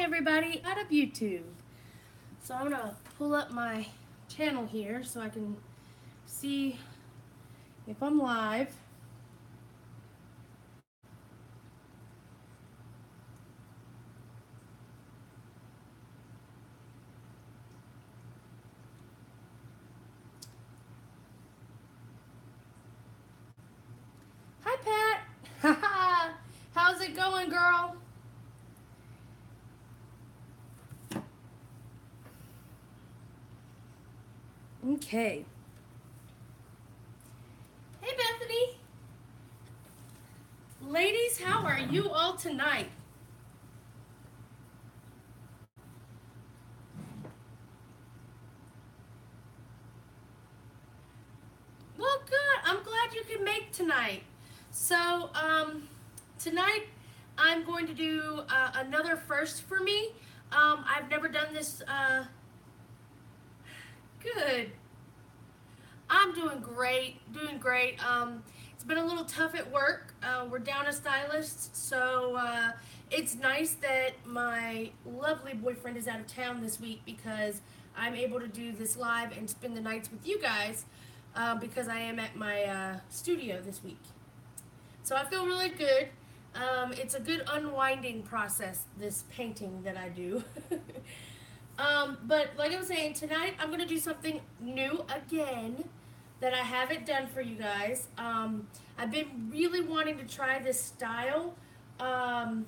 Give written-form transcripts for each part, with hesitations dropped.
everybody out of YouTube. So I'm gonna pull up my channel here so I can see if I'm live. Hi Pat. How's it going, girl? Okay. Hey Bethany. Ladies, how are you all tonight? Well, good. I'm glad you can make tonight. So, tonight I'm going to do another first for me. I've never done this. Good. I'm doing great. Doing great. It's been a little tough at work. We're down a stylist, so it's nice that my lovely boyfriend is out of town this week because I'm able to do this live and spend the nights with you guys because I am at my studio this week. So I feel really good. It's a good unwinding process, this painting that I do. But like I was saying, tonight I'm going to do something new again that I haven't done for you guys. I've been really wanting to try this style. I'm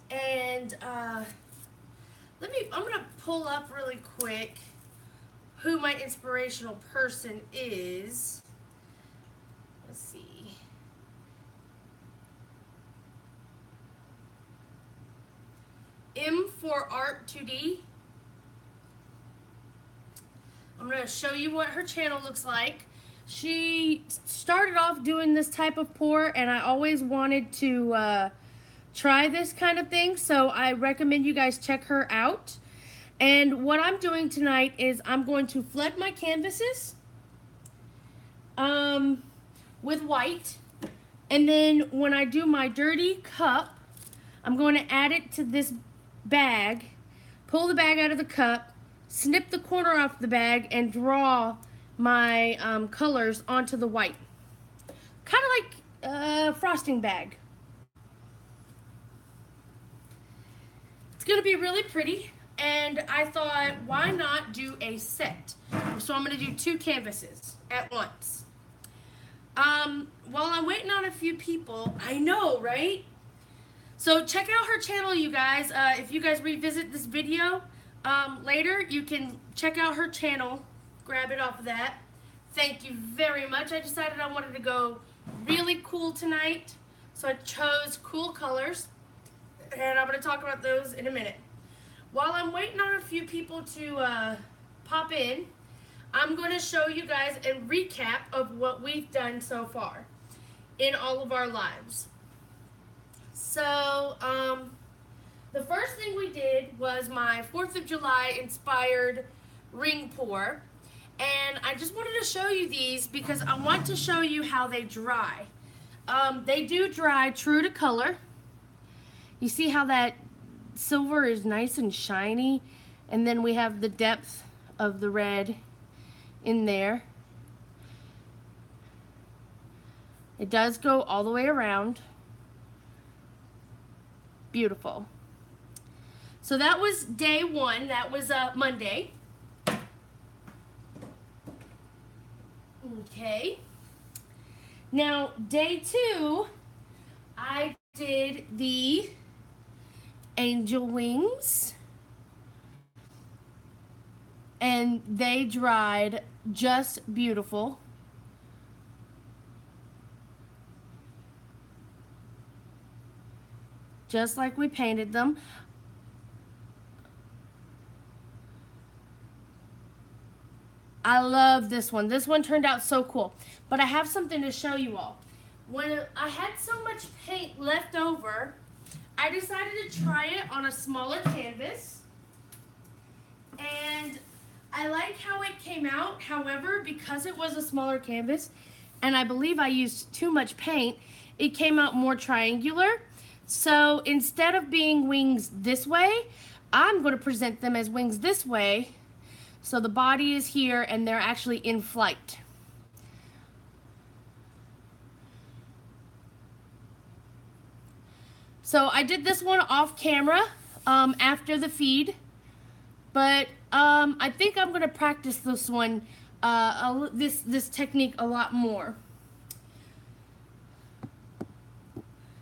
going to pull up really quick who my inspirational person is. Let's see. M for Art 2D. I'm going to show you what her channel looks like. She started off doing this type of pour, and I always wanted to try this kind of thing, so I recommend you guys check her out. And what I'm doing tonight is I'm going to flood my canvases with white, and then when I do my dirty cup, I'm going to add it to this bag, pull the bag out of the cup, snip the corner off the bag, and draw my colors onto the white. Kind of like a frosting bag. It's going to be really pretty, and I thought, why not do a set? So I'm going to do 2 canvases at once. While I'm waiting on a few people, I know, right? So check out her channel, you guys. If you guys revisit this video later, you can check out her channel. Grab it off of that. Thank you very much. I decided I wanted to go really cool tonight, so I chose cool colors, and I'm going to talk about those in a minute. While I'm waiting on a few people to pop in, I'm going to show you guys a recap of what we've done so far in all of our lives. So, the first thing we did was my 4th of July inspired ring pour. And I just wanted to show you these because I want to show you how they dry. They do dry true to color. You see how that silver is nice and shiny? And then we have the depth of the red in there. It does go all the way around. Beautiful. So that was day 1. That was Monday. Okay. Now, day 2, I did the angel wings. And they dried just beautiful. Just like we painted them. I love this one. This one turned out so cool. But I have something to show you all. When I had so much paint left over, I decided to try it on a smaller canvas. And I like how it came out. However, because it was a smaller canvas, and I believe I used too much paint, it came out more triangular. So instead of being wings this way, I'm going to present them as wings this way. So the body is here and they're actually in flight. So I did this one off camera after the feed, but I think I'm going to practice this one, this technique a lot more.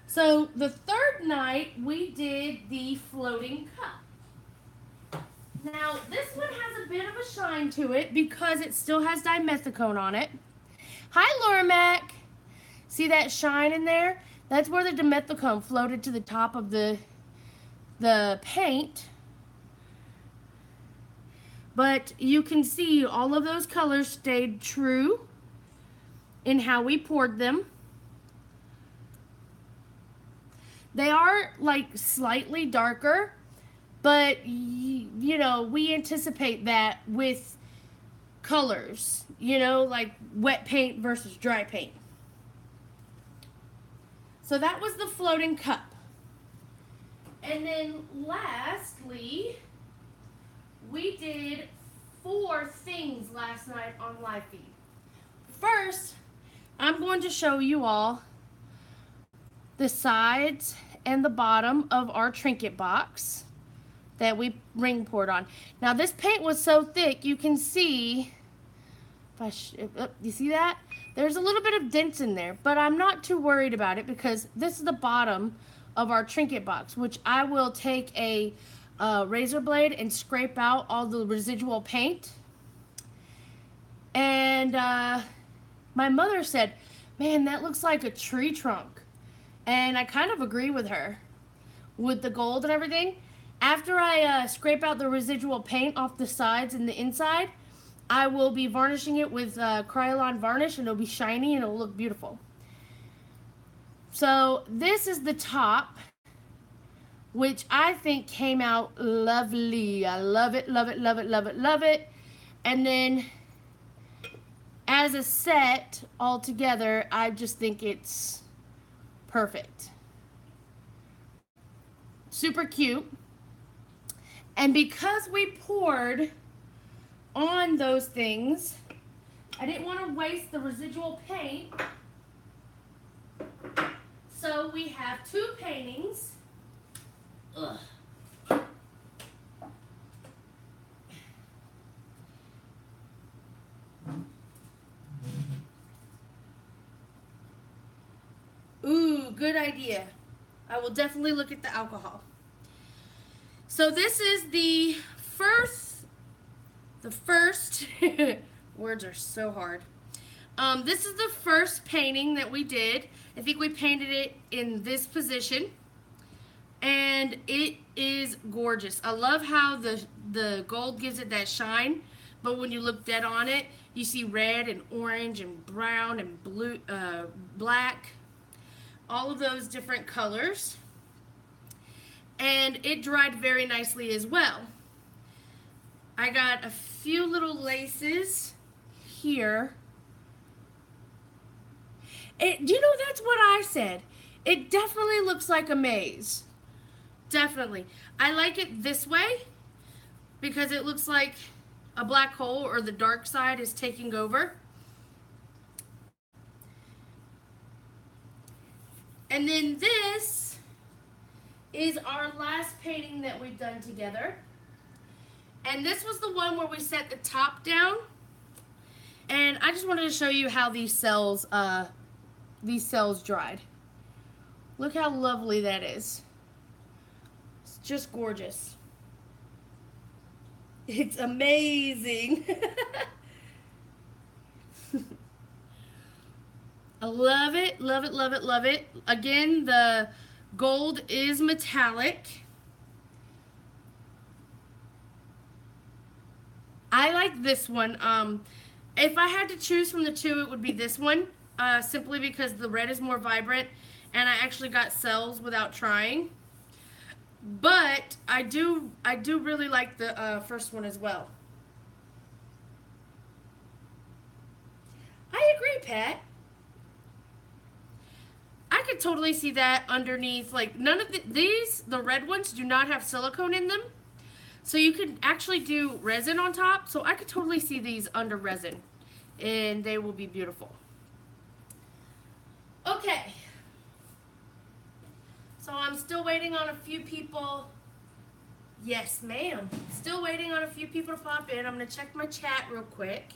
So the third night we did the floating cup. Now this one has a bit of a shine to it because it still has dimethicone on it. Hi Laura Mac. See that shine in there? That's where the dimethicone floated to the top of the paint. But you can see all of those colors stayed true in how we poured them. They are like slightly darker, but you know, we anticipate that with colors, you know, like wet paint versus dry paint. So that was the floating cup. And then lastly, we did 4 things last night on live feed. First, I'm going to show you all the sides and the bottom of our trinket box that we ring poured on. Now this paint was so thick, you can see, you see that? There's a little bit of dents in there, but I'm not too worried about it because this is the bottom of our trinket box, which I will take a razor blade and scrape out all the residual paint. And my mother said, man, that looks like a tree trunk. And I kind of agree with her with the gold and everything. After I scrape out the residual paint off the sides and the inside, I will be varnishing it with Krylon varnish, and it'll be shiny and it'll look beautiful. So this is the top, which I think came out lovely. I love it, love it, love it, love it, love it. And then as a set all together, I just think it's perfect. Super cute. And because we poured on those things, I didn't want to waste the residual paint. So we have 2 paintings. Ugh. Ooh, good idea. I will definitely look at the alcohol. So this is the first words are so hard. This is the first painting that we did. I think we painted it in this position, and it is gorgeous. I love how the gold gives it that shine, but when you look dead on it, you see red and orange and brown and blue, black, all of those different colors. And it dried very nicely as well. I got a few little laces here. Do you know, that's what I said. It definitely looks like a maze. Definitely. I like it this way because it looks like a black hole, or the dark side is taking over. And then this is our last painting that we've done together. And this was the one where we set the top down. And I just wanted to show you how these cells dried. Look how lovely that is. It's just gorgeous. It's amazing. I love it, love it, love it, love it. Again, the gold is metallic. I like this one. If I had to choose from the 2, it would be this one, simply because the red is more vibrant, and I actually got cells without trying. But I do really like the first one as well. I agree, Pat. I I could totally see that underneath, like none of the red ones do not have silicone in them. So you could actually do resin on top. So I could totally see these under resin and they will be beautiful. Okay. So I'm still waiting on a few people. Yes, ma'am. Still waiting on a few people to pop in. I'm going to check my chat real quick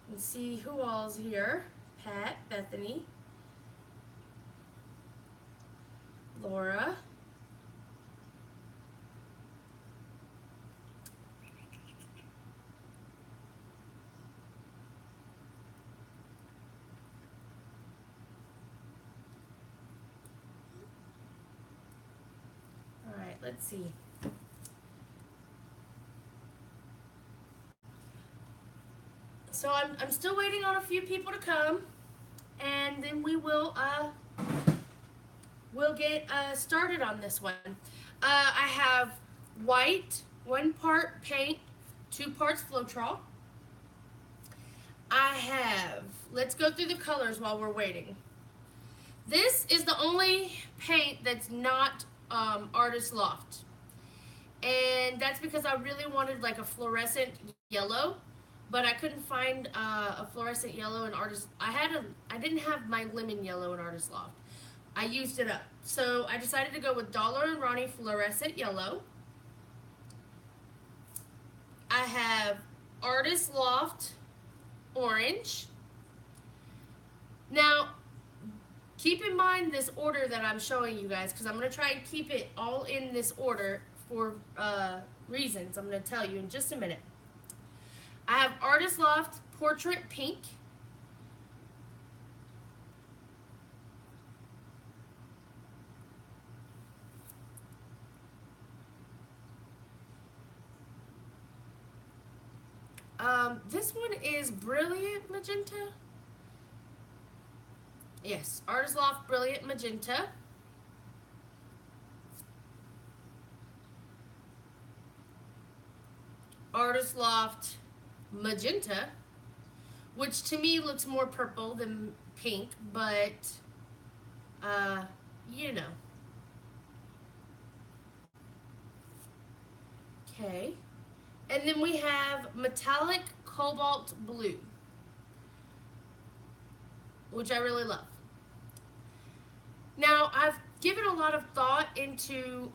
and see who all's here. Pat, Bethany, Laura. All right, let's see. So I'm still waiting on a few people to come, and then we'll get started on this one. I have white, 1 part paint, 2 parts Floetrol. I have, let's go through the colors while we're waiting. This is the only paint that's not Artist Loft. And that's because I really wanted like a fluorescent yellow, but I couldn't find a fluorescent yellow in Artist. I didn't have my lemon yellow in Artist Loft. I used it up. So I decided to go with Daler & Rowney fluorescent yellow. I have Artist Loft orange. Now, keep in mind this order that I'm showing you guys, because I'm going to try and keep it all in this order for reasons I'm going to tell you in just a minute. I have Artist Loft Portrait Pink. This one is Brilliant Magenta. Yes, Artist Loft Brilliant Magenta. Artist Loft Magenta, which to me looks more purple than pink, but you know. Okay. And then we have Metallic Cobalt Blue, which I really love. Now, I've given a lot of thought into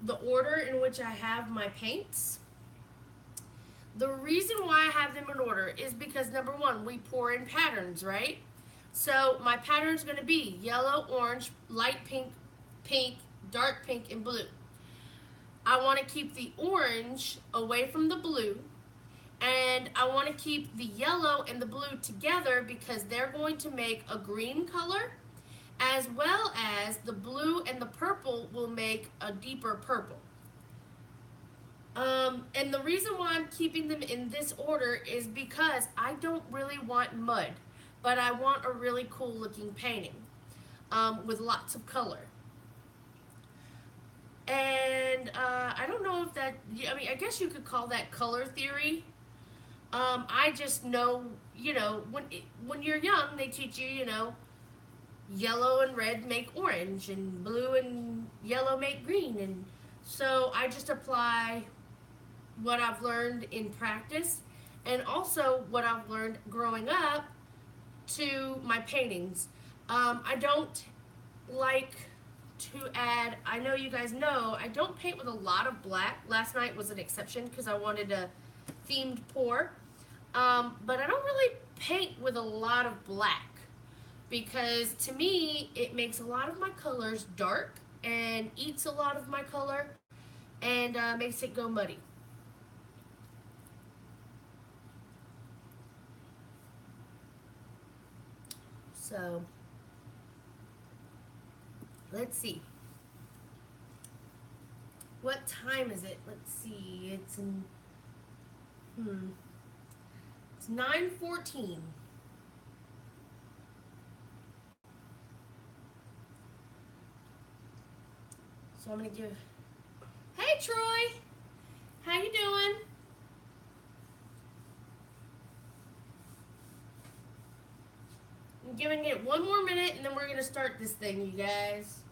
the order in which I have my paints. The reason why I have them in order is because, number one, we pour in patterns, right? So my pattern is going to be yellow, orange, light pink, pink, dark pink, and blue. I want to keep the orange away from the blue, and I want to keep the yellow and the blue together because they're going to make a green color, as well as the blue and the purple will make a deeper purple. And the reason why I'm keeping them in this order is because I don't really want mud, but I want a really cool looking painting with lots of color. And I don't know if that, I mean, I guess you could call that color theory. I just know, you know, when you're young, they teach you, you know, yellow and red make orange, and blue and yellow make green. And so I just apply what I've learned in practice and also what I've learned growing up to my paintings. I don't like to add, I know you guys know, I don't paint with a lot of black. Last night was an exception because I wanted a themed pour. But I don't really paint with a lot of black because to me it makes a lot of my colors dark and eats a lot of my color and makes it go muddy. So let's see. What time is it? Let's see. It's in it's 9:14. So I'm gonna give. Hey Troy, how you doing? I'm giving it one more minute and then we're gonna start this thing, you guys.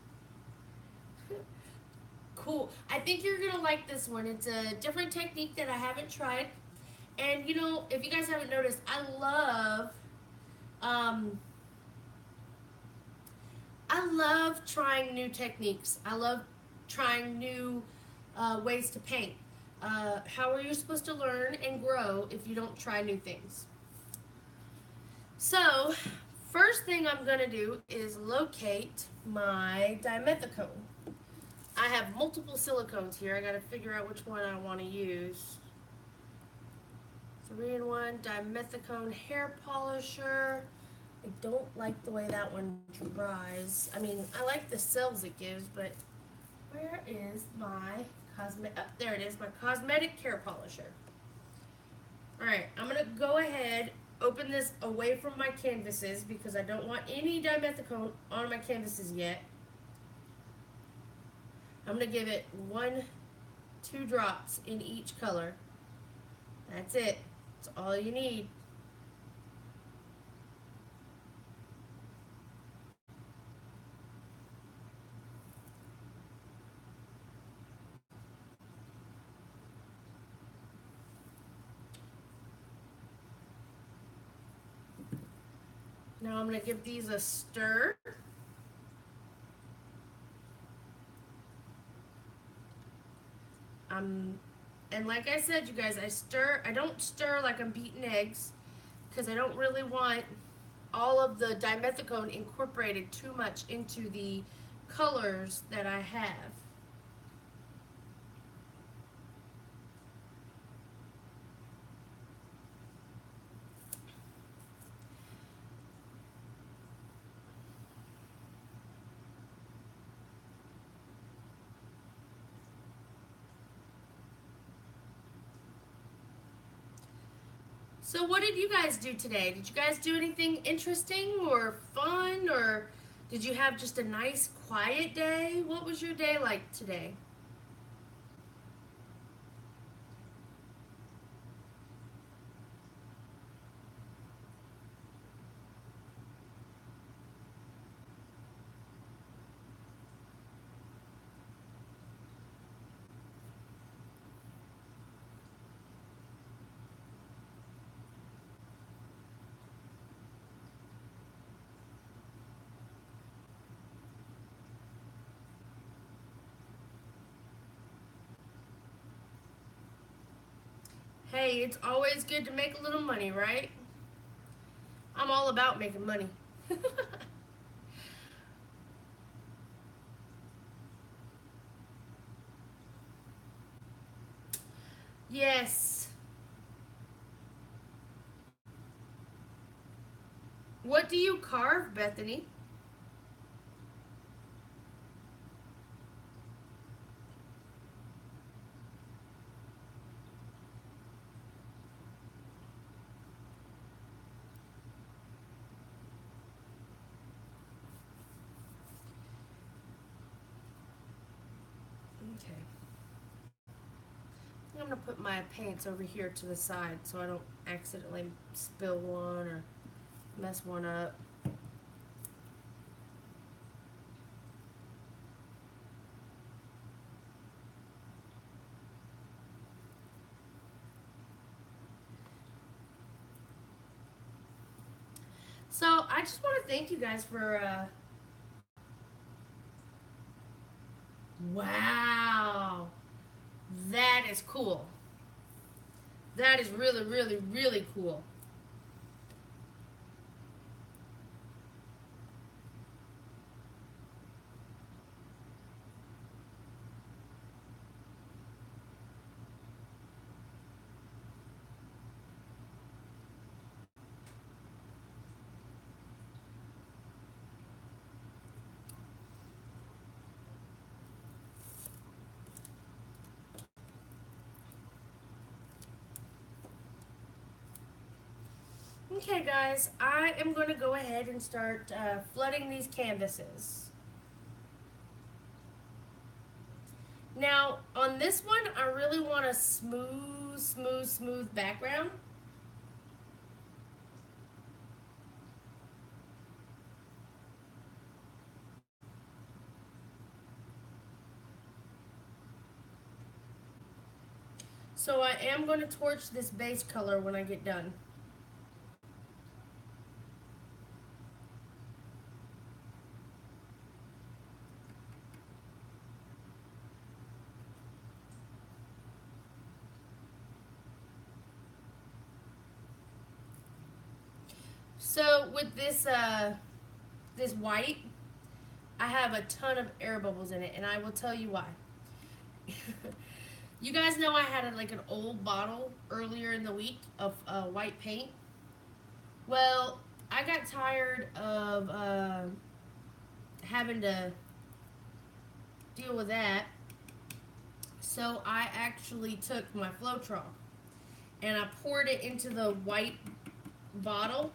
Cool. I think you're gonna like this one. It's a different technique that I haven't tried. And you know, if you guys haven't noticed, um, I love trying new techniques. I love trying new ways to paint. How are you supposed to learn and grow if you don't try new things? So, first thing I'm going to do is locate my dimethicone. I have multiple silicones here. I got to figure out which one I want to use. 3-in-1 dimethicone hair polisher. I don't like the way that one dries. I mean, I like the cells it gives, but where is my there it is, my cosmetic hair polisher. Alright, I'm going to go ahead, open this away from my canvases because I don't want any dimethicone on my canvases yet. I'm going to give it 2 drops in each color. That's it. That's all you need. Now I'm going to give these a stir. And like I said, you guys, I don't stir like I'm beating eggs because I don't really want all of the dimethicone incorporated too much into the colors that I have. So what did you guys do today? Did you guys do anything interesting or fun, or did you have just a nice quiet day? What was your day like today? Hey, it's always good to make a little money, right? I'm all about making money. Yes. What do you carve, Bethany? Okay. I'm going to put my paints over here to the side so I don't accidentally spill one or mess one up. So I just want to thank you guys for, wow, that is cool. That is really, really, really cool. Okay, guys, I am going to go ahead and start flooding these canvases. Now, on this one, I really want a smooth, smooth, smooth background. So I am going to torch this base color when I get done. So with this white, I have a ton of air bubbles in it, and I will tell you why. You guys know I had like an old bottle earlier in the week of white paint. Well, I got tired of having to deal with that, so I actually took my Floetrol and I poured it into the white bottle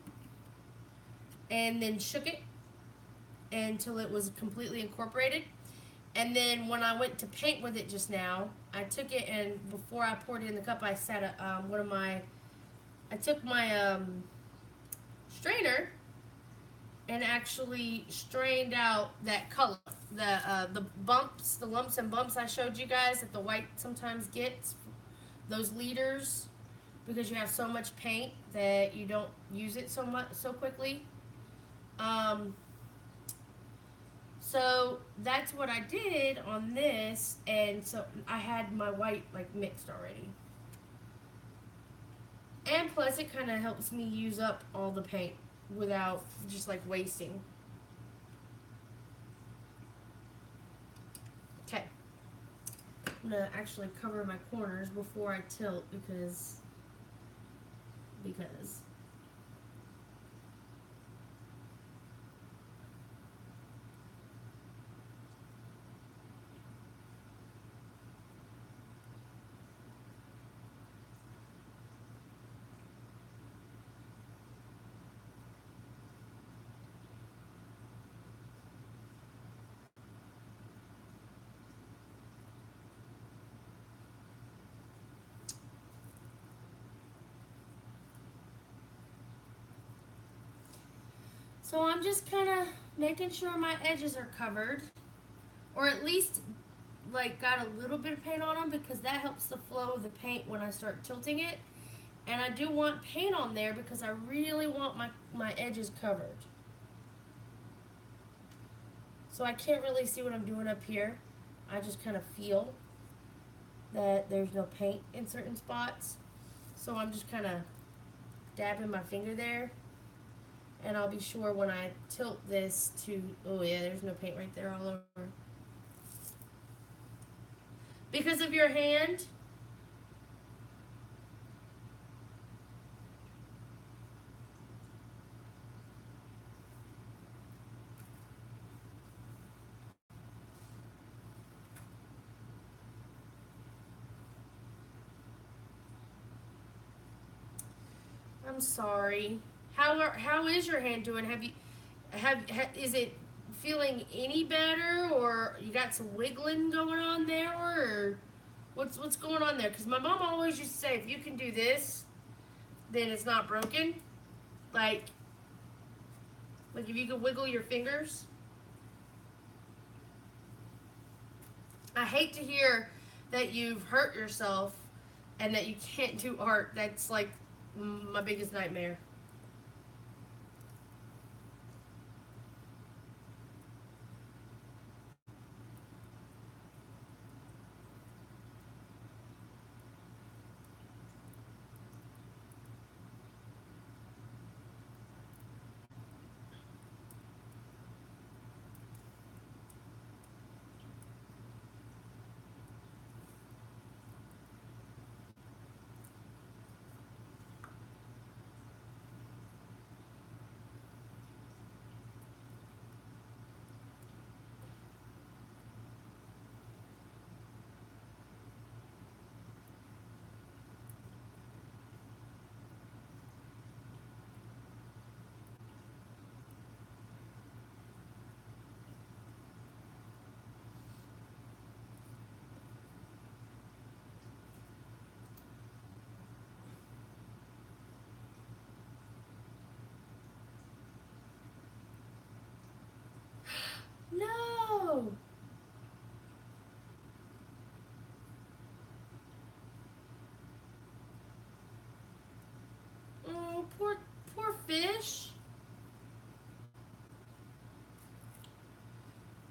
and then shook it until it was completely incorporated. And then when I went to paint with it just now, I took it and before I poured it in the cup, I set I took my strainer and actually strained out that color. The bumps, the lumps and bumps I showed you guys that the white sometimes gets, those leaders, because you have so much paint that you don't use it so quickly. So that's what I did on this, and so I had my white like mixed already. And plus it kind of helps me use up all the paint without just like wasting. Okay. I'm gonna actually cover my corners before I tilt because so I'm just kind of making sure my edges are covered, or at least like got a little bit of paint on them because that helps the flow of the paint when I start tilting it. And I do want paint on there because I really want my edges covered. So I can't really see what I'm doing up here. I just kind of feel that there's no paint in certain spots. So I'm just kind of dabbing my finger there. And I'll be sure when I tilt this to, oh yeah, there's no paint right there all over. Because of your hand, I'm sorry. How is your hand doing? Is it feeling any better, or you got some wiggling going on there, or what's going on there? Because my mom always used to say, if you can do this, then it's not broken. Like if you can wiggle your fingers. I hate to hear that you've hurt yourself and that you can't do art. That's like my biggest nightmare.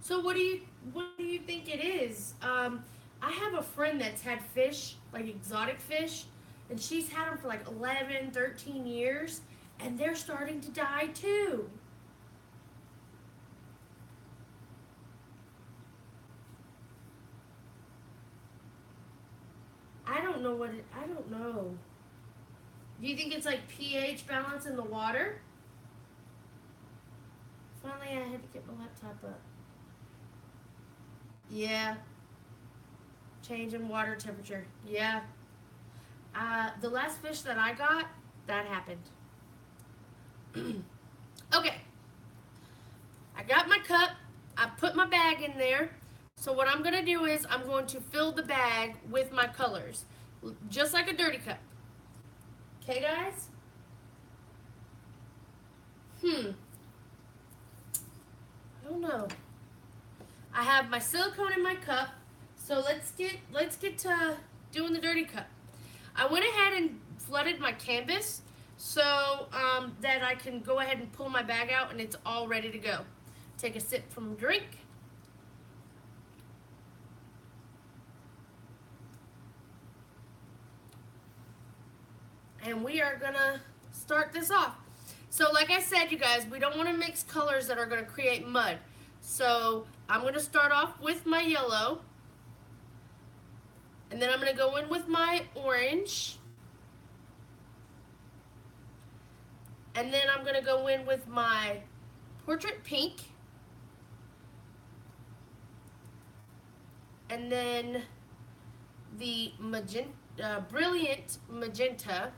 So what do you think it is? I have a friend that's had fish, like exotic fish, and she's had them for like 11, 13 years, and they're starting to die too. I don't know. Do you think it's like pH balance in the water? Finally, I had to get my laptop up. Yeah, change in water temperature. Yeah. The last fish that I got, that happened. Okay, I got my cup. I put my bag in there. So what I'm going to do is I'm going to fill the bag with my colors, just like a dirty cup. Okay, guys? I don't know. I have my silicone in my cup. So let's get to doing the dirty cup. I went ahead and flooded my canvas so that I can go ahead and pull my bag out and it's all ready to go. Take a sip from a drink. And we are gonna start this off. So like I said, you guys, we don't want to mix colors that are going to create mud. So I'm going to start off with my yellow. And then I'm going to go in with my orange. And then I'm going to go in with my portrait pink. And then the magenta, brilliant magenta.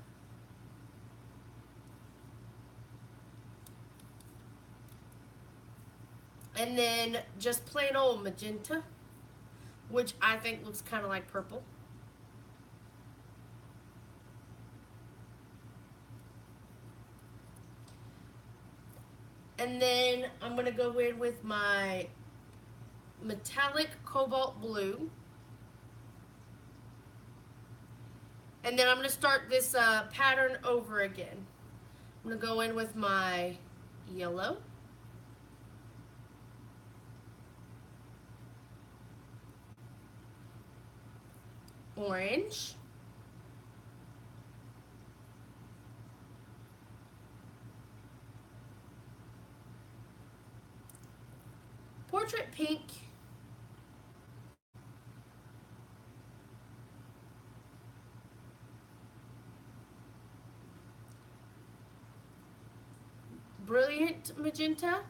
And then just plain old magenta, which I think looks kind of like purple. And then I'm going to go in with my metallic cobalt blue. And then I'm going to start this pattern over again. I'm going to go in with my yellow. Orange. Portrait pink. Brilliant magenta.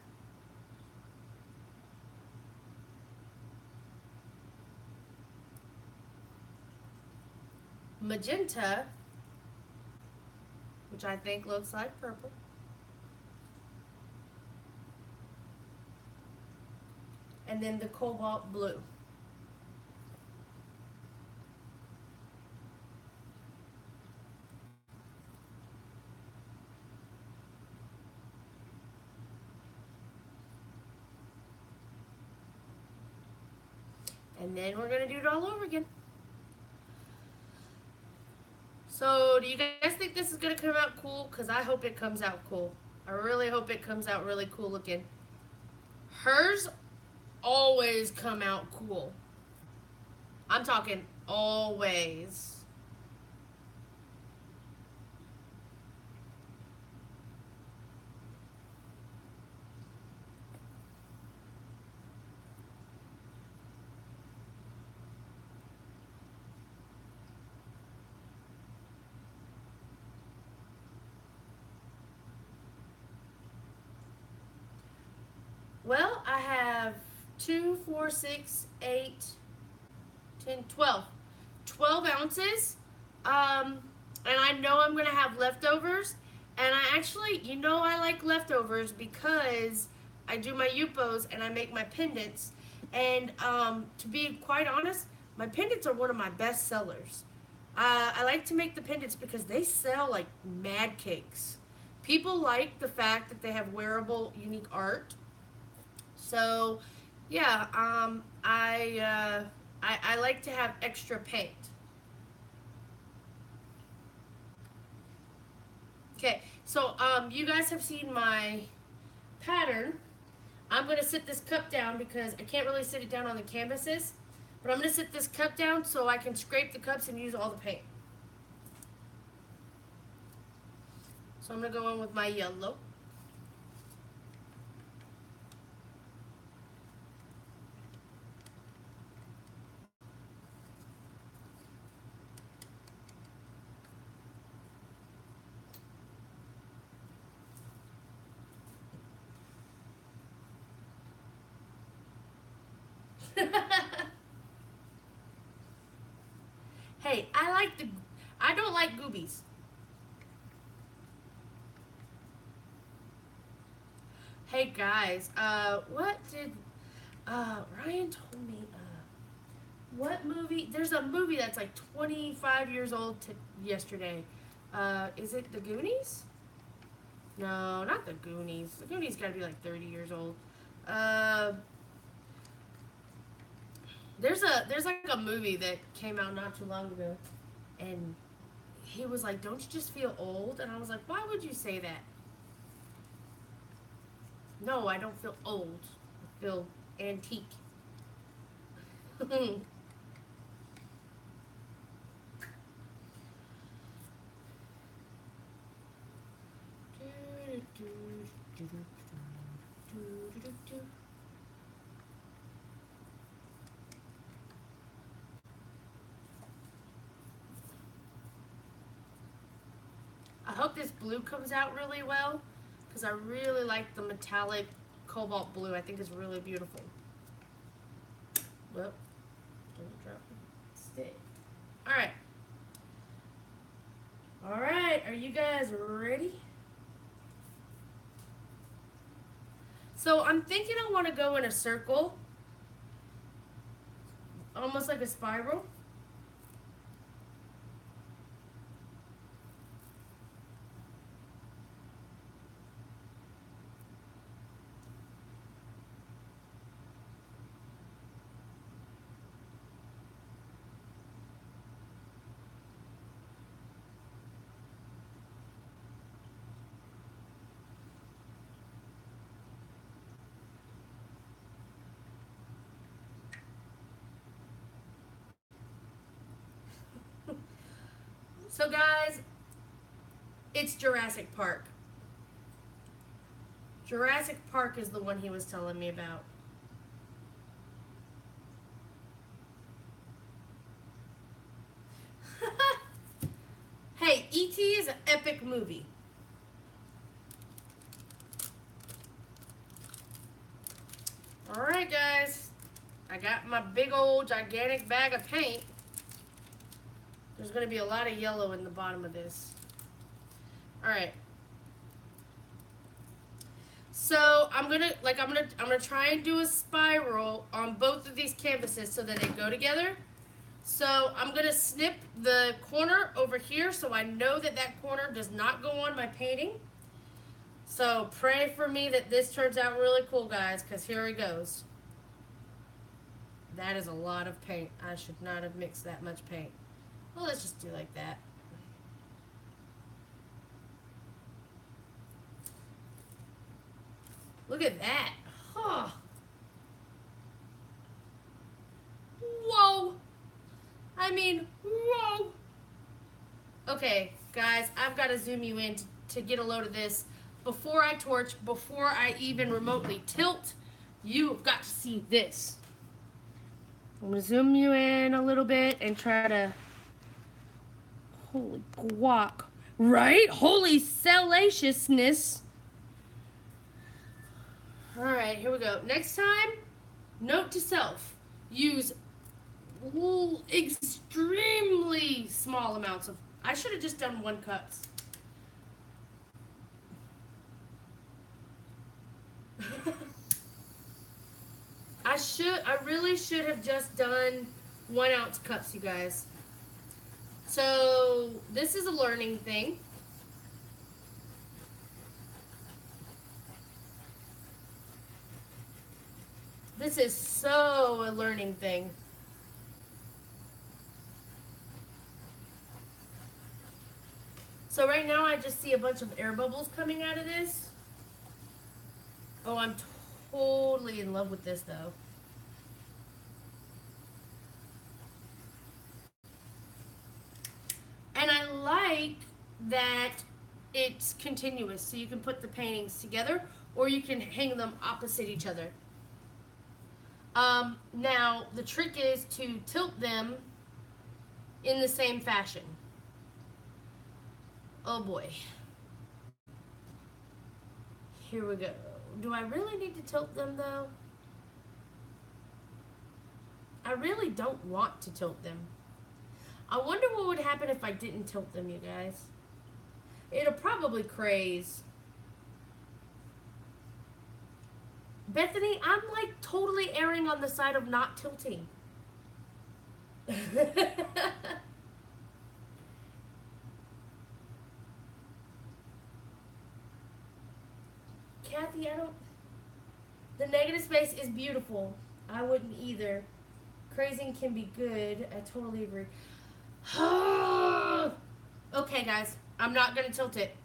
Magenta, which I think looks like purple. And then the cobalt blue. And then we're going to do it all over again. So, do you guys think this is going to come out cool? Because I hope it comes out cool. I really hope it comes out really cool looking. Hers always come out cool. I'm talking always. Well, I have 2, 4, 6, 8, 10, 12. 12 ounces. And I know I'm going to have leftovers. And I actually, I like leftovers because I do my Yupos and I make my pendants. And to be quite honest, my pendants are one of my best sellers. I like to make the pendants because they sell like mad cakes. People like the fact that they have wearable, unique art. So, yeah, I like to have extra paint. Okay, so you guys have seen my pattern. I'm going to sit this cup down because I can't really sit it down on the canvases. But I'm going to sit this cup down so I can scrape the cups and use all the paint. So I'm going to go in with my yellow. Hey, I don't like goobies. Hey guys, what did, Ryan told me, what movie, there's a movie that's like 25 years old yesterday. Is it The Goonies? No, not The Goonies. The Goonies gotta be like 30 years old. There's like a movie that came out not too long ago, and he was like, "Don't you just feel old?" And I was like, "Why would you say that?" No, I don't feel old. I feel antique. I hope this blue comes out really well because I really like the metallic cobalt blue. I think it's really beautiful. Well, don't drop the stick. All right. All right, are you guys ready? So I'm thinking I want to go in a circle, almost like a spiral. So guys, it's Jurassic Park. Jurassic Park is the one he was telling me about. Hey, E.T. is an epic movie. Alright guys, I got my big old gigantic bag of paint. There's going to be a lot of yellow in the bottom of this. Alright. So I'm gonna try and do a spiral on both of these canvases so that they go together. So I'm gonna snip the corner over here so I know that that corner does not go on my painting. So pray for me that this turns out really cool, guys, because here it goes. That is a lot of paint. I should not have mixed that much paint. Well, let's just do like that. Look at that. Huh. Whoa. I mean, whoa. Okay, guys, I've got to zoom you in to get a load of this. Before I torch, before I even remotely tilt, you've got to see this. I'm going to zoom you in a little bit and try to... Holy guac. Right? Holy salaciousness. Alright, here we go. Next time, note to self. Use extremely small amounts of... I should have just done 1 cup. I really should have just done 1 ounce cups, you guys. So, this is a learning thing. This is so a learning thing. So right now I just see a bunch of air bubbles coming out of this. Oh, I'm totally in love with this though. And I like that it's continuous, so you can put the paintings together or you can hang them opposite each other. Now, the trick is to tilt them in the same fashion. Oh boy. Here we go. Do I really need to tilt them though? I really don't want to tilt them. I wonder what would happen if I didn't tilt them, you guys. It'll probably craze. Bethany, I'm like totally erring on the side of not tilting. Kathy, I don't... The negative space is beautiful. I wouldn't either. Crazing can be good. I totally agree. Okay, guys. I'm not going to tilt it.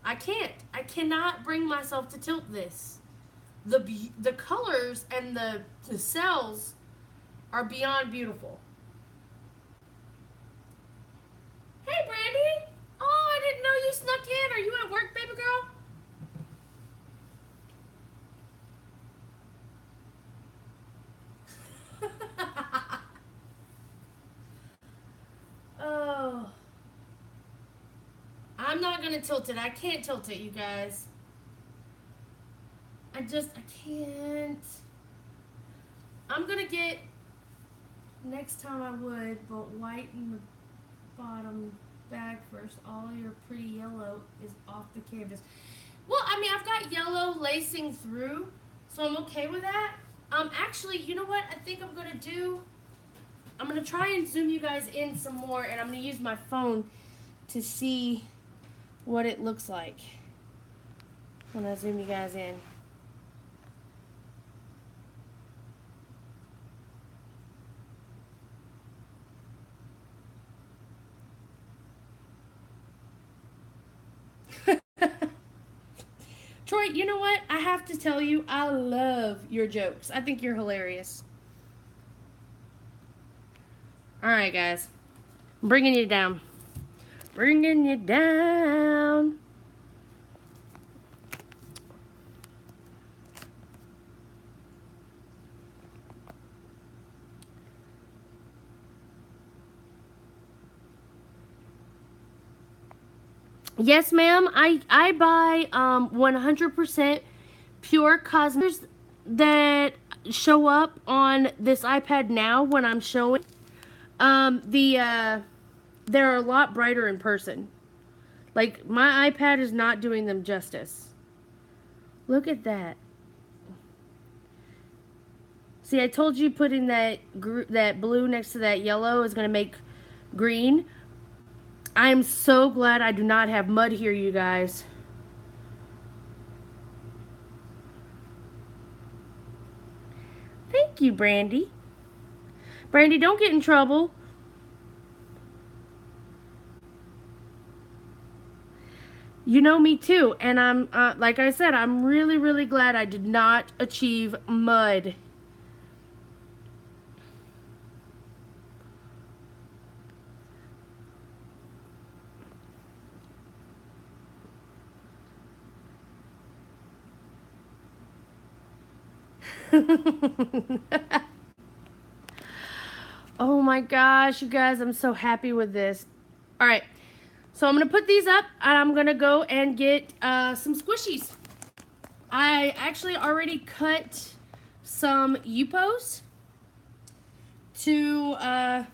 I can't. I cannot bring myself to tilt this. The colors and the cells are beyond beautiful. Hey, Brandy. Oh, I didn't know you snuck in. Are you at work, baby girl? Oh. I'm not going to tilt it. I can't tilt it, you guys. I can't. I'm going to get, next time I would, but whiten the bottom bag first. All your pretty yellow is off the canvas. Well, I mean, I've got yellow lacing through, so I'm okay with that. Actually, you know what I think I'm going to do? I'm going to try and zoom you guys in some more, and I'm going to use my phone to see what it looks like when I zoom you guys in. Troy, you know what? I have to tell you, I love your jokes. I think you're hilarious. Alright, guys. I'm bringing you down. Bringing you down. Yes, ma'am. I buy 100% pure cosmetics that show up on this iPad now when I'm showing. They're a lot brighter in person. Like, my iPad is not doing them justice. Look at that. See, I told you putting that blue next to that yellow is going to make green. I am so glad I do not have mud here, you guys. Thank you, Brandy. Brandy, don't get in trouble. You know me too, and I'm, like I said, I'm really, really glad I did not achieve mud. Oh my gosh, you guys, I'm so happy with this. All right, so I'm going to put these up, and I'm going to go and get some squishies. I actually already cut some Yuppos to, I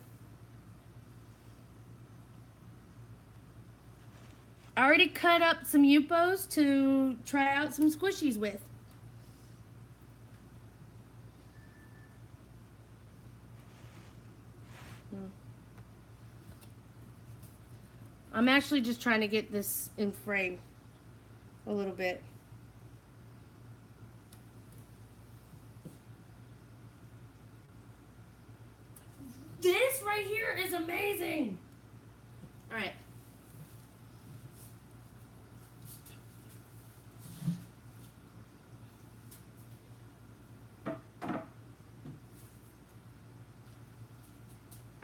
already cut up some Yuppos to try out some squishies with. I'm actually just trying to get this in frame a little bit. This right here is amazing. All right.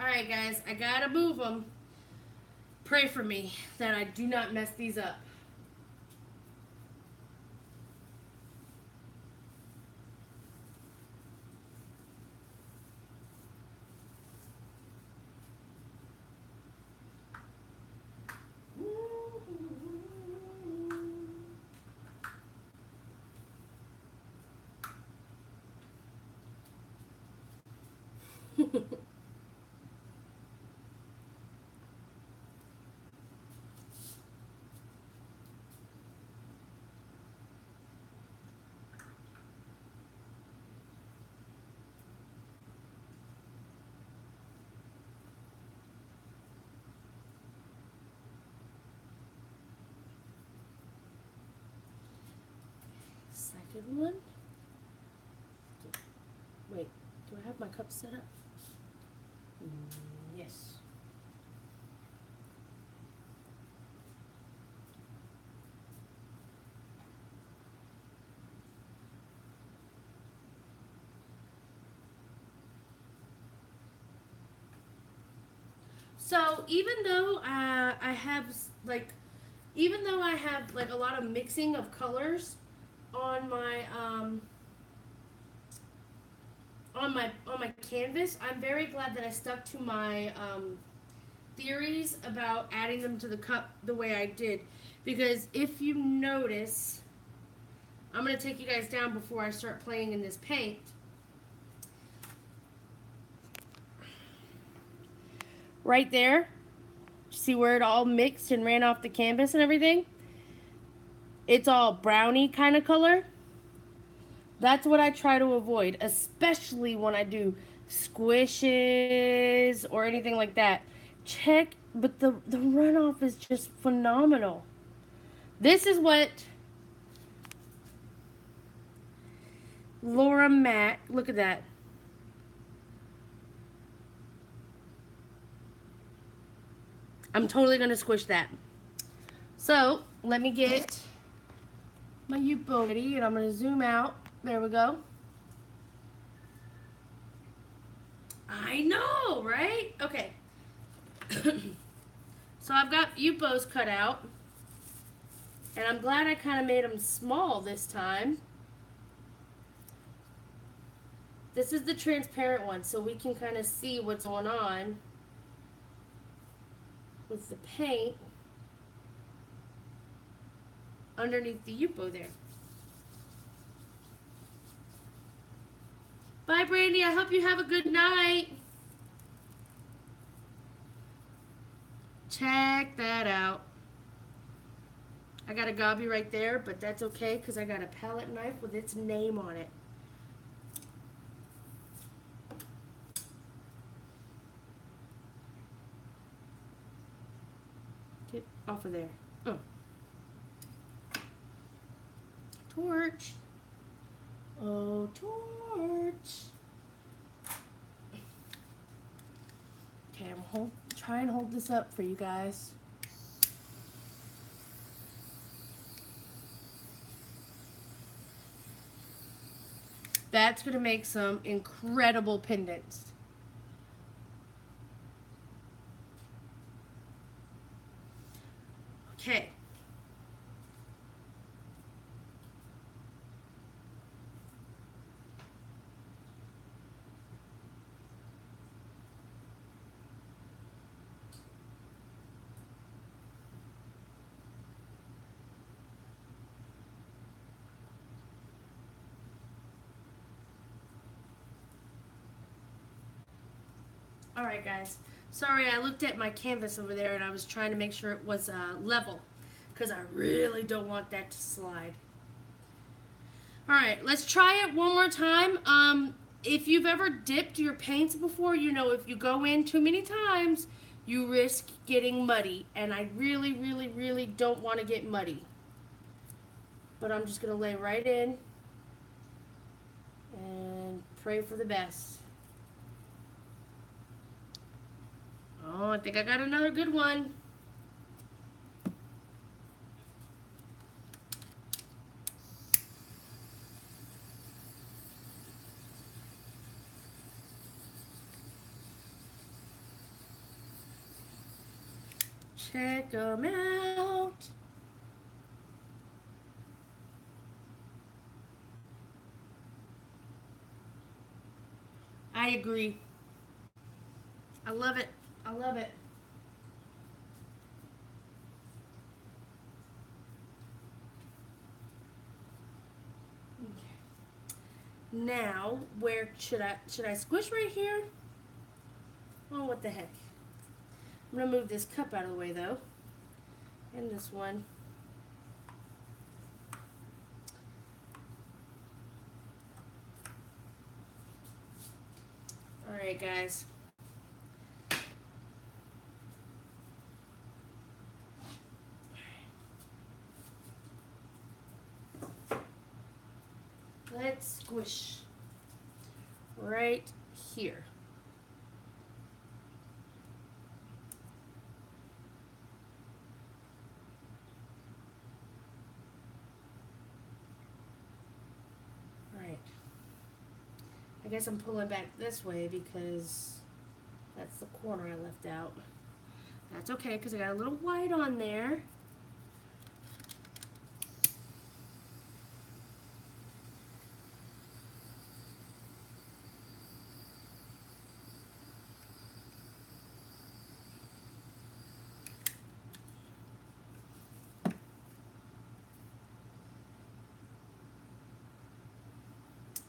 Alright, guys, I gotta move them. Pray for me that I do not mess these up. Second one. Wait, do I have my cup set up? Yes. So even though I have even though I have like a lot of mixing of colors on my on my canvas, I'm very glad that I stuck to my theories about adding them to the cup the way I did, because if you notice, I'm gonna take you guys down before I start playing in this paint. Right there, see where it all mixed and ran off the canvas and everything? It's all browny kind of color. That's what I try to avoid, especially when I do squishes or anything like that. But the runoff is just phenomenal. This is what Laura Mack, look at that. I'm totally going to squish that. So, let me get my Yupo ready, and I'm going to zoom out. There we go. I know, right? Okay. So I've got Yupos cut out. And I'm glad I kind of made them small this time. This is the transparent one, so we can kind of see what's going on with the paint underneath the Yupo there. Bye, Brandy. I hope you have a good night. Check that out. I got a gobby right there, but that's okay because I got a palette knife with its name on it. Get off of there. Oh. Torch. Oh, torch. Okay, I'm try and hold this up for you guys. That's going to make some incredible pendants. Okay. Alright guys, sorry I looked at my canvas over there and I was trying to make sure it was level, because I really don't want that to slide. Alright, let's try it one more time. If you've ever dipped your paints before, you know if you go in too many times, you risk getting muddy, and I really, really, really don't want to get muddy. But I'm just going to lay right in and pray for the best. Oh, I think I got another good one. Check them out. I agree. I love it. I love it. Now, where should I squish right here? Oh, what the heck. I'm going to move this cup out of the way, though. And this one. Alright, guys. Let's squish right here. Alright. I guess I'm pulling back this way because that's the corner I left out. That's okay because I got a little white on there.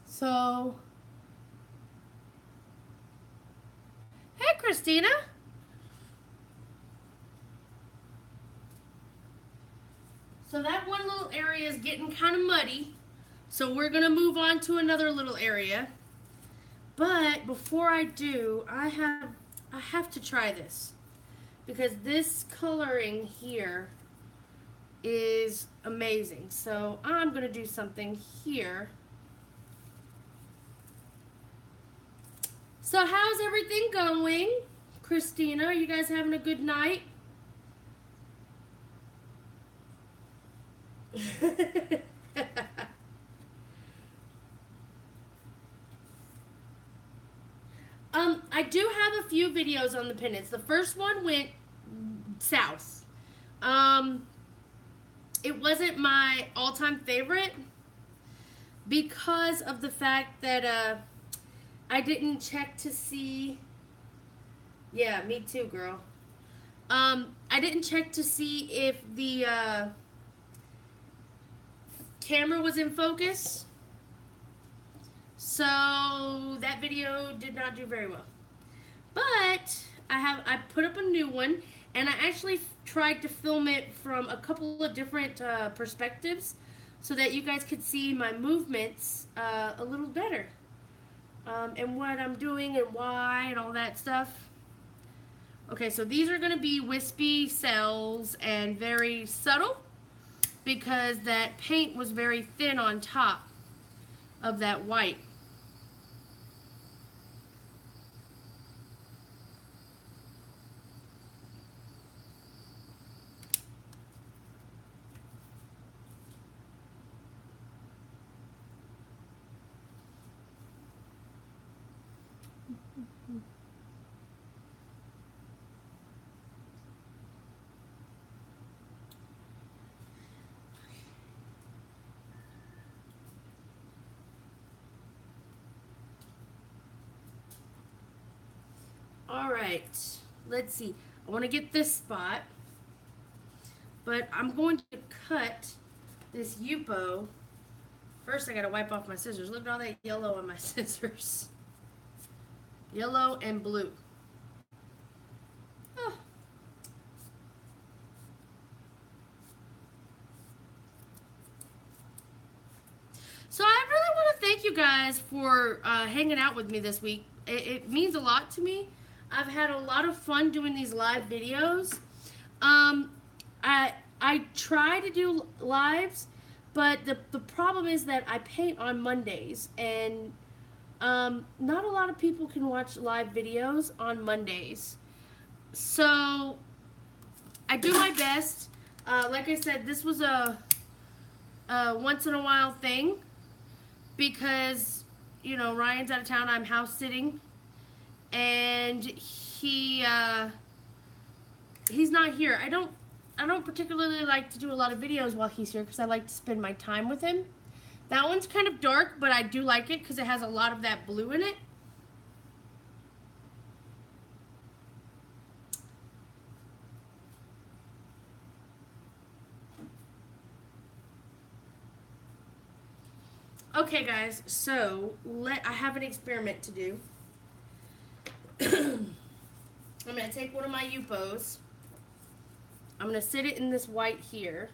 So, hey Christina. So that one little area is getting kind of muddy. So we're going to move on to another little area. But before I do, I have to try this. Because this coloring here is amazing. So I'm going to do something here. So how's everything going? Christina, are you guys having a good night? I do have a few videos on the pendants. The first one went south. It wasn't my all-time favorite because of the fact that I didn't check to see. Yeah, me too, girl. I didn't check to see if the camera was in focus. So that video did not do very well. But I put up a new one, and I actually tried to film it from a couple of different perspectives so that you guys could see my movements a little better. And what I'm doing and why and all that stuff. Okay, so these are going to be wispy cells and very subtle because that paint was very thin on top of that white. Alright, let's see. I want to get this spot, but I'm going to cut this Yupo. First, I got to wipe off my scissors. Look at all that yellow on my scissors. Yellow and blue. Oh. So I really want to thank you guys for hanging out with me this week. It means a lot to me. I've had a lot of fun doing these live videos. I try to do lives, but the problem is that I paint on Mondays, and not a lot of people can watch live videos on Mondays. So I do my best. Like I said, this was a once in a while thing because, you know, Ryan's out of town. I'm house sitting. And he he's not here. I don't particularly like to do a lot of videos while he's here because I like to spend my time with him. That one's kind of dark, but I do like it because it has a lot of that blue in it. Okay, guys, so I have an experiment to do. I'm going to take one of my Yuppos. I'm going to sit it in this white here.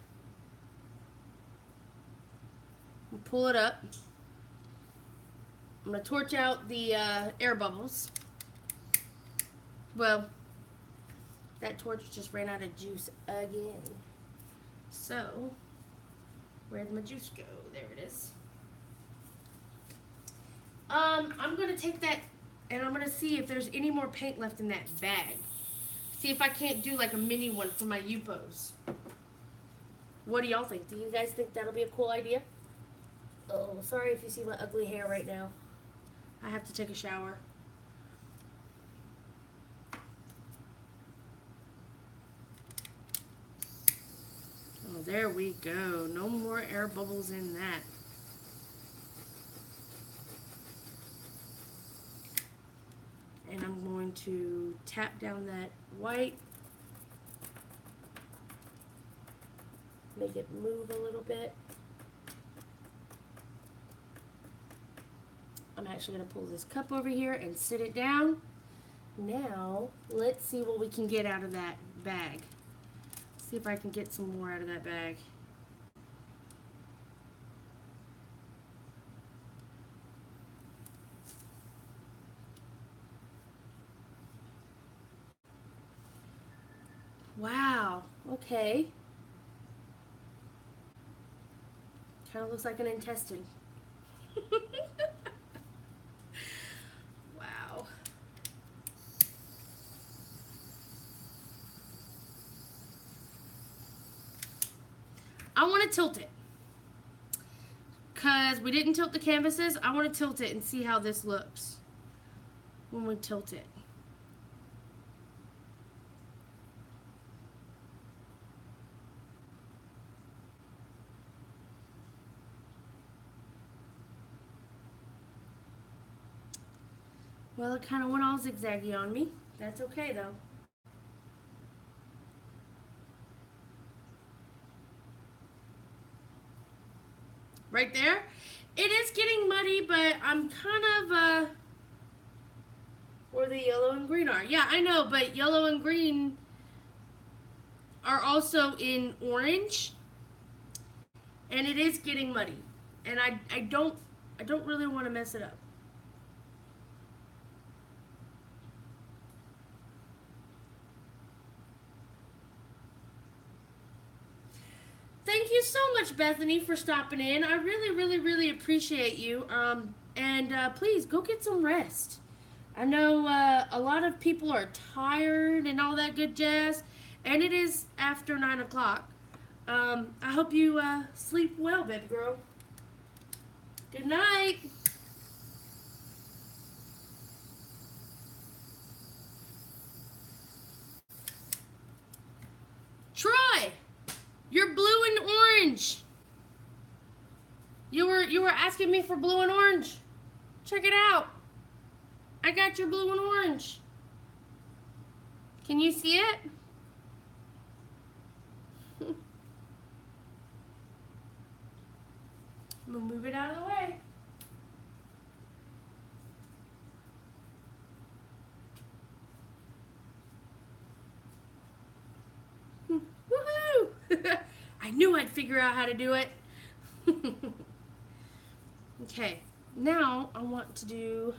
And pull it up. I'm going to torch out the air bubbles. Well, that torch just ran out of juice again. So, where'd my juice go? There it is. I'm going to take that and I'm going to see if there's any more paint left in that bag. See if I can't do like a mini one for my Yuppos. What do y'all think? Do you guys think that'll be a cool idea? Oh, sorry if you see my ugly hair right now. I have to take a shower. Oh, there we go. No more air bubbles in that. And I'm going to tap down that white. Make it move a little bit. I'm actually going to pull this cup over here and sit it down. Now, let's see what we can get out of that bag. See if I can get some more out of that bag. Wow, okay. Kind of looks like an intestine. Wow. I want to tilt it. Because we didn't tilt the canvases, I want to tilt it and see how this looks when we tilt it. Well, it kind of went all zigzaggy on me. That's okay, though. Right there. It is getting muddy, but I'm kind of, where the yellow and green are. Yeah, I know, but yellow and green are also in orange. And it is getting muddy. And I don't really want to mess it up. Thank you so much, Bethany, for stopping in. I really, really, really appreciate you. Please go get some rest. I know a lot of people are tired and all that good jazz, and it is after 9 o'clock. I hope you sleep well, baby girl. Good night. Troy, you're blue and orange. You were asking me for blue and orange. Check it out. I got your blue and orange. Can you see it? I'm gonna move it out of the way. Woohoo! I knew I'd figure out how to do it. Okay, now I want to do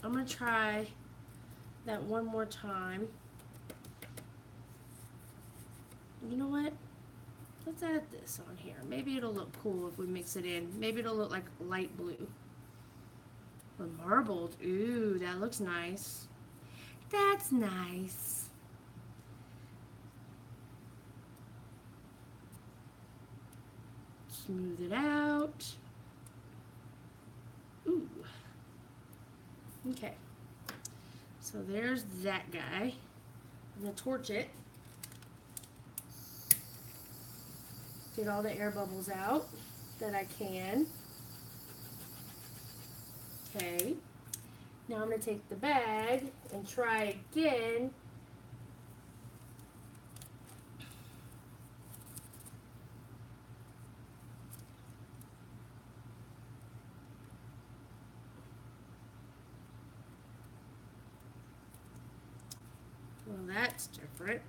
I'm gonna try that one more time. You know what? Let's add this on here. Maybe it'll look cool if we mix it in. Maybe it'll look like light blue. Or marbled. Ooh, that looks nice. That's nice. Smooth it out. Ooh. Okay. So there's that guy. I'm going to torch it. Get all the air bubbles out that I can. Okay. Now I'm going to take the bag and try again. Well, that's different.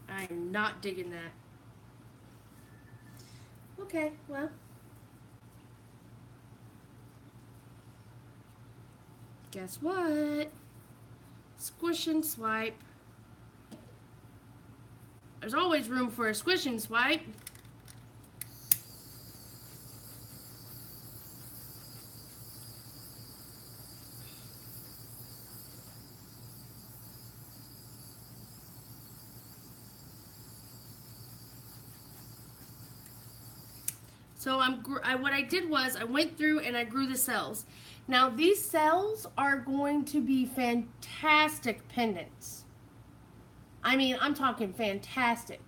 I'm not digging that. Okay, well. Guess what? Squish and swipe. There's always room for a squish and swipe. So what I did was I went through and I grew the cells. Now these cells are going to be fantastic pendants. I mean, I'm talking fantastic.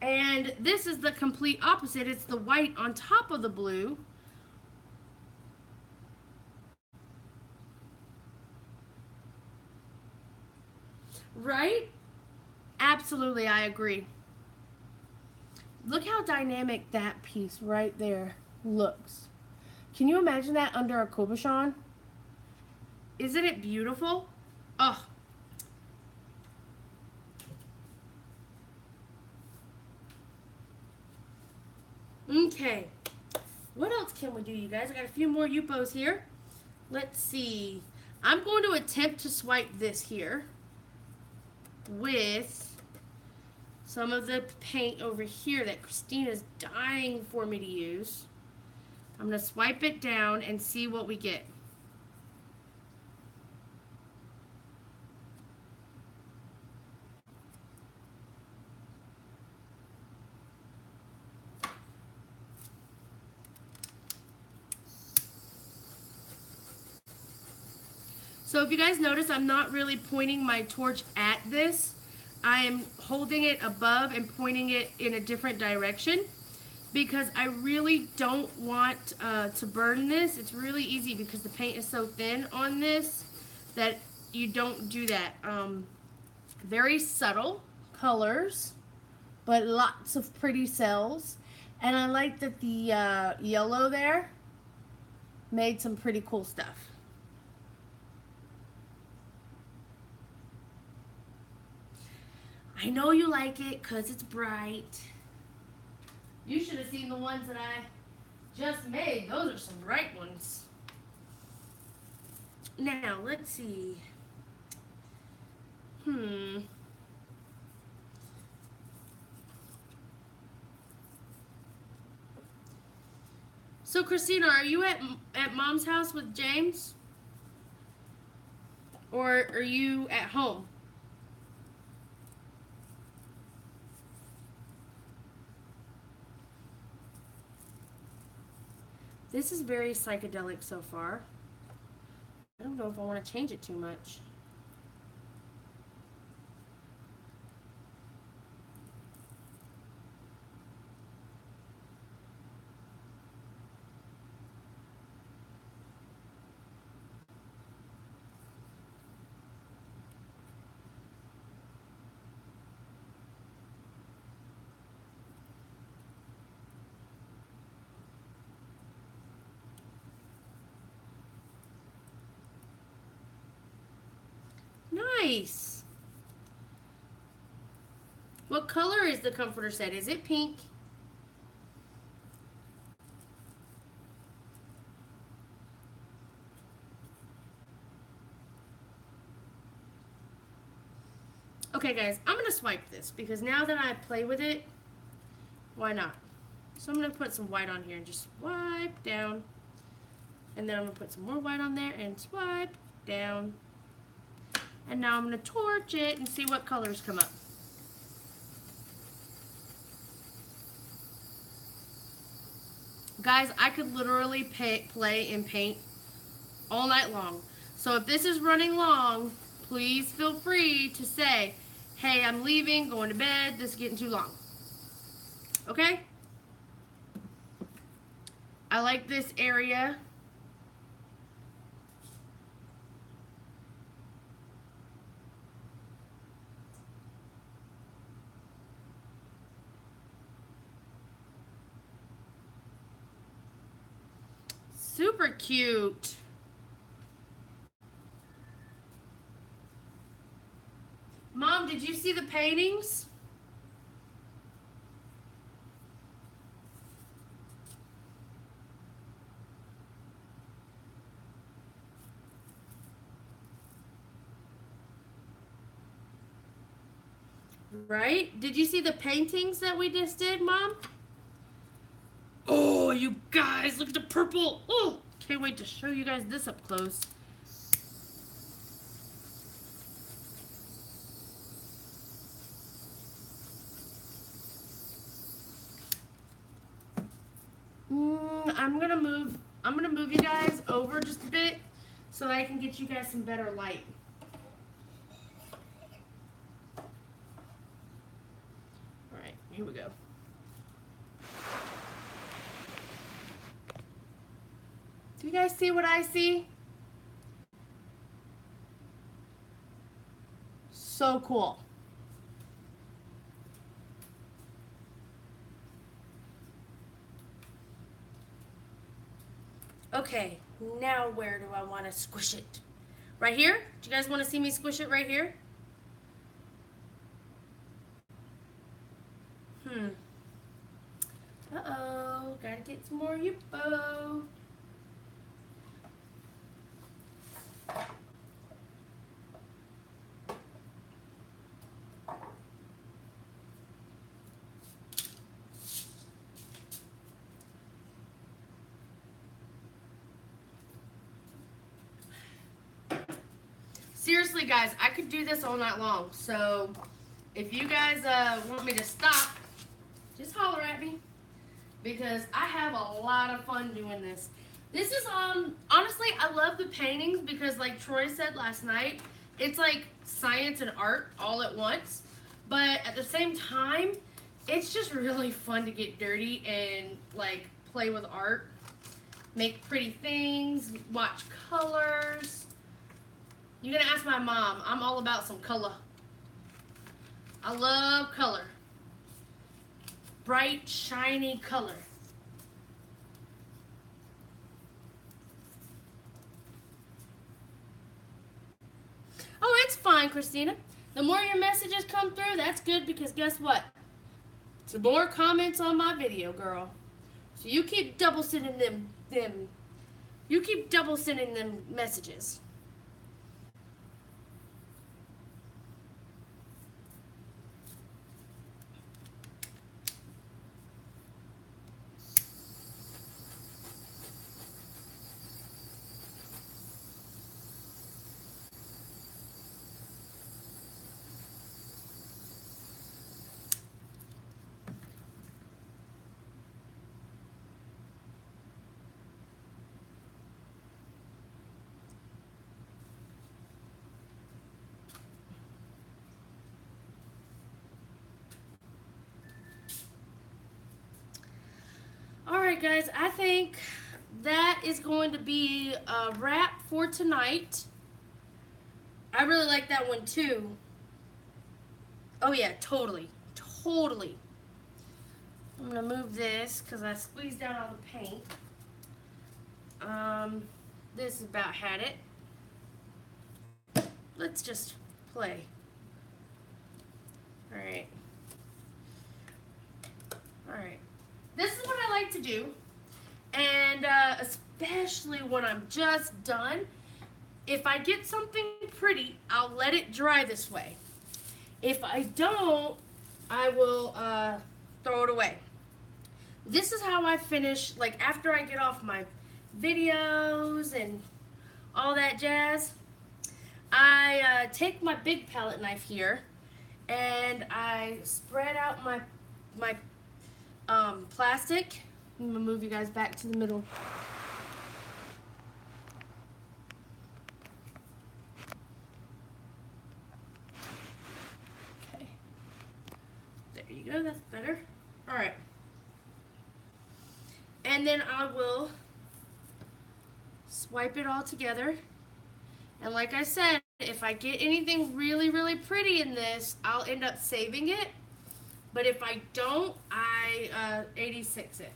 And this is the complete opposite. It's the white on top of the blue. Right? Absolutely, I agree. Look how dynamic that piece right there looks. Can you imagine that under a cabochon? Isn't it beautiful? Oh. Okay. What else can we do, you guys? I got a few more Yuppos here. Let's see. I'm going to attempt to swipe this here with some of the paint over here that Christina's dying for me to use. I'm going to swipe it down and see what we get. So if you guys notice, I'm not really pointing my torch at this. I am holding it above and pointing it in a different direction because I really don't want to burn this. It's really easy because the paint is so thin on this that you don't do that. Very subtle colors, but lots of pretty cells. And I like that the yellow there made some pretty cool stuff. I know you like it because it's bright. You should have seen the ones that I just made. Those are some bright ones. Now, let's see. So, Christina, are you at Mom's house with James? Or are you at home? This is very psychedelic so far. I don't know if I want to change it too much. Nice. What color is the comforter set? Is it pink? Okay, guys, I'm going to swipe this because now that I play with it, why not? So I'm going to put some white on here and just swipe down. And then I'm going to put some more white on there and swipe down. And now I'm going to torch it and see what colors come up. Guys, I could literally play and paint all night long. So if this is running long, please feel free to say, hey, I'm leaving, going to bed, this is getting too long. Okay? I like this area. Super cute. Mom, did you see the paintings? Right? Did you see the paintings that we just did, Mom? Oh, you guys, look at the purple. Oh, can't wait to show you guys this up close. I'm gonna move you guys over just a bit so that I can get you guys some better light. All right, here we go. Do you guys see what I see? So cool. Okay, now where do I want to squish it? Right here? Do you guys want to see me squish it right here? Uh-oh, gotta get some more Yupo. Seriously, guys, I could do this all night long. So, if you guys want me to stop, just holler at me. Because I have a lot of fun doing this. This is, honestly, I love the paintings because, like Troy said last night, it's like science and art all at once. But at the same time, it's just really fun to get dirty and, like, play with art. Make pretty things, watch colors. You're gonna ask my mom. I'm all about some color. I love color. Bright, shiny color. Oh, it's fine, Christina. The more your messages come through, that's good because guess what? It's more comments on my video, girl. So you keep double sending them. You keep double sending them messages. Alright guys, I think that is going to be a wrap for tonight. I really like that one too. Oh yeah, totally. Totally. I'm going to move this because I squeezed out all the paint. This about had it. Let's just play. Alright. Alright. This is what I like to do, and especially when I'm just done, if I get something pretty, I'll let it dry this way. If I don't, I will throw it away. This is how I finish, like after I get off my videos and all that jazz. I take my big palette knife here and I spread out my plastic. I'm gonna move you guys back to the middle. Okay, there you go. That's better. All right, and then I will swipe it all together. And like I said, if I get anything really, really pretty in this, I'll end up saving it. But if I don't, I 86 it.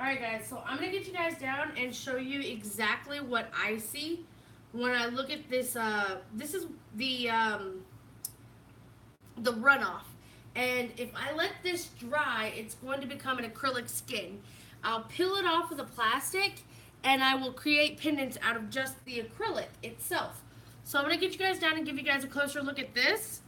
Alright guys, so I'm going to get you guys down and show you exactly what I see when I look at this. This is the runoff. And if I let this dry, it's going to become an acrylic skin. I'll peel it off of the plastic and I will create pendants out of just the acrylic itself. So I'm going to get you guys down and give you guys a closer look at this.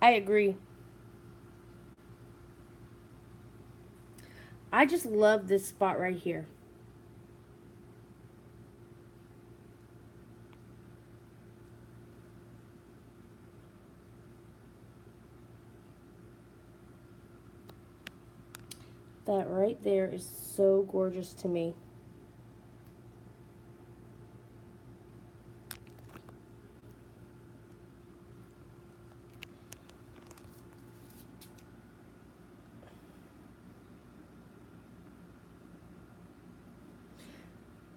I agree. I just love this spot right here. That right there is so gorgeous to me.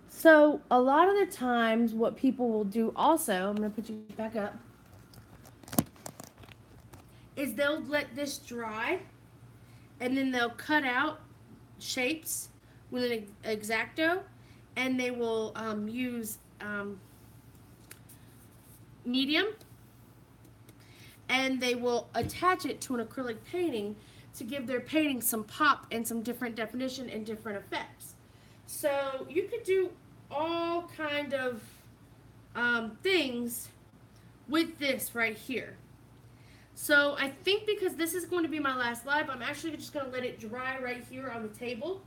So a lot of the times what people will do also, I'm going to put you back up, is they'll let this dry and then they'll cut out shapes with an X-Acto and they will use medium and they will attach it to an acrylic painting to give their painting some pop and some different definition and different effects. So you could do all kind of things with this right here. So I think because this is going to be my last live, I'm actually just going to let it dry right here on the table.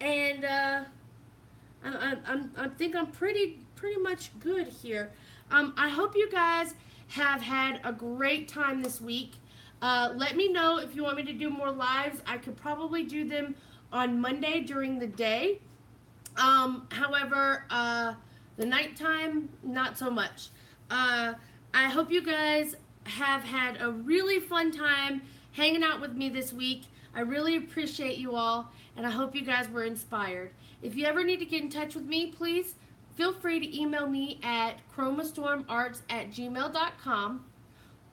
And I think I'm pretty much good here. I hope you guys have had a great time this week. Let me know if you want me to do more lives. I could probably do them on Monday during the day. However, the nighttime, not so much. I hope you guys have had a really fun time hanging out with me this week. I really appreciate you all, and I hope you guys were inspired. If you ever need to get in touch with me, please feel free to email me at chromastormarts@gmail.com,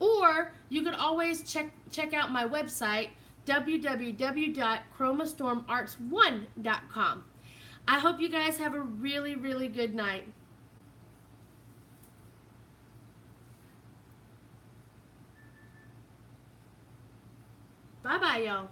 or you can always check out my website, www.chromastormarts1.com. I hope you guys have a really, really good night. Bye-bye, y'all.